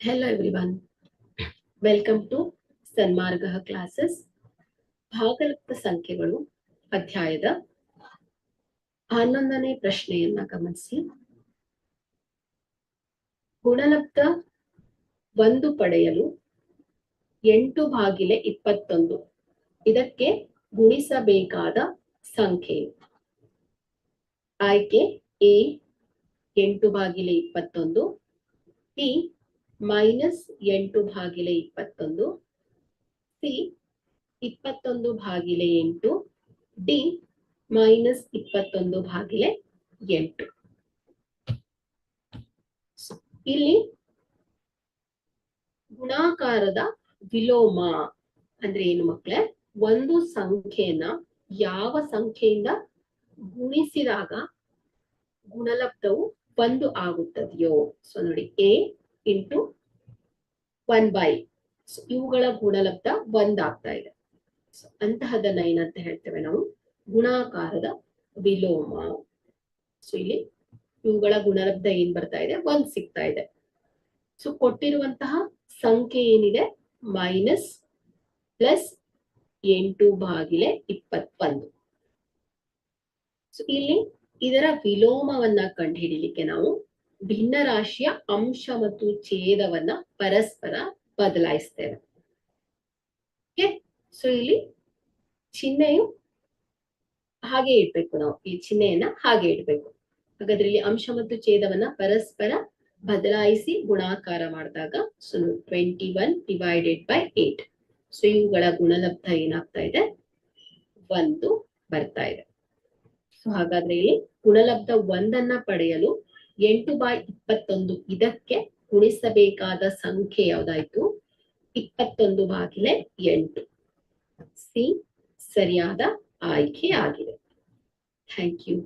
Hello everyone, welcome to Sanmarga classes. ಭಾಗಲಬ್ಧ ಸಂಖ್ಯೆಗಳು ಅಧ್ಯಾಯದ 11ನೇ ಪ್ರಶ್ನೆಯನ್ನ ಗಮನಿಸಿ. ಗುಣಲಬ್ಧ 1 ಪಡೆಯಲು 8/21 ಇದಕ್ಕೆ ಗುಣಿಸಬೇಕಾದ ಸಂಖ್ಯೆ. ಆಯ್ಕೆ ಎ 8/21, ಬಿ -8/21, ಸಿ 21/8, ಡಿ -21/8. ಇಲ್ಲಿ ಗುಣಾಕಾರದ ವಿಲೋಮ ಅಂದ್ರೆ ಏನು ಮಕ್ಕಳೇ? ಒಂದು ಸಂಖ್ಯೆಯನ್ನ ಯಾವ ಸಂಖ್ಯೆಯಿಂದ ಗುಣಿಸಿದಾಗ ಗುಣಲಬ್ಧವು 1 ಆಗುತ್ತದೆಯೋ. ಸೊ ನೋಡಿ, ಎ ಇಂಟು 1/, ಇವುಗಳ ಗುಣಲಬ್ಧ 1 ಆಗ್ತಾ ಇದೆ. ಅಂತಹದನ್ನ ಏನಂತ ಹೇಳ್ತೇವೆ ನಾವು? ಗುಣಾಕಾರದ ವಿಲೋಮ. ಸೊ ಇಲ್ಲಿ ಇವುಗಳ ಗುಣಲಬ್ಧ ಏನ್ ಬರ್ತಾ ಇದೆ? 1 ಸಿಗ್ತಾ ಇದೆ. ಸೊ ಕೊಟ್ಟಿರುವಂತಹ ಸಂಖ್ಯೆ ಏನಿದೆ? -8/21. ಸೊ ಇಲ್ಲಿ ಇದರ ವಿಲೋಮವನ್ನ ಕಂಡುಹಿಡಿಯಲಿಕ್ಕೆ ನಾವು ಭಿನ್ನರಾಶಿಯ ಅಂಶ ಮತ್ತು ಛೇದವನ್ನ ಪರಸ್ಪರ ಬದಲಾಯಿಸ್ತೇವೆ. ಓಕೆ, ಸೊ ಇಲ್ಲಿ ಚಿಹ್ನೆಯು ಹಾಗೆ ಇಡ್ಬೇಕು. ನಾವು ಈ ಚಿಹ್ನೆಯನ್ನ ಹಾಗೆ ಇಡ್ಬೇಕು. ಹಾಗಾದ್ರೆ ಇಲ್ಲಿ ಅಂಶ ಮತ್ತು ಛೇದವನ್ನ ಪರಸ್ಪರ ಬದಲಾಯಿಸಿ ಗುಣಾಕಾರ ಮಾಡಿದಾಗ 21/8. ಸೊ ಇವುಗಳ ಗುಣಲಬ್ಧ ಏನಾಗ್ತಾ ಇದೆ? 1 ಬರ್ತಾ ಇದೆ. ಸೊ ಹಾಗಾದ್ರೆ ಇಲ್ಲಿ ಗುಣಲಬ್ಧ 1 ಪಡೆಯಲು 8/21 ಇದಕ್ಕೆ ಗುಣಿಸಬೇಕಾದ ಸಂಖ್ಯೆ ಯಾವ್ದಾಯ್ತು? 21/8. ಸಿ ಸರಿಯಾದ ಆಯ್ಕೆ ಆಗಿದೆ. Thank you.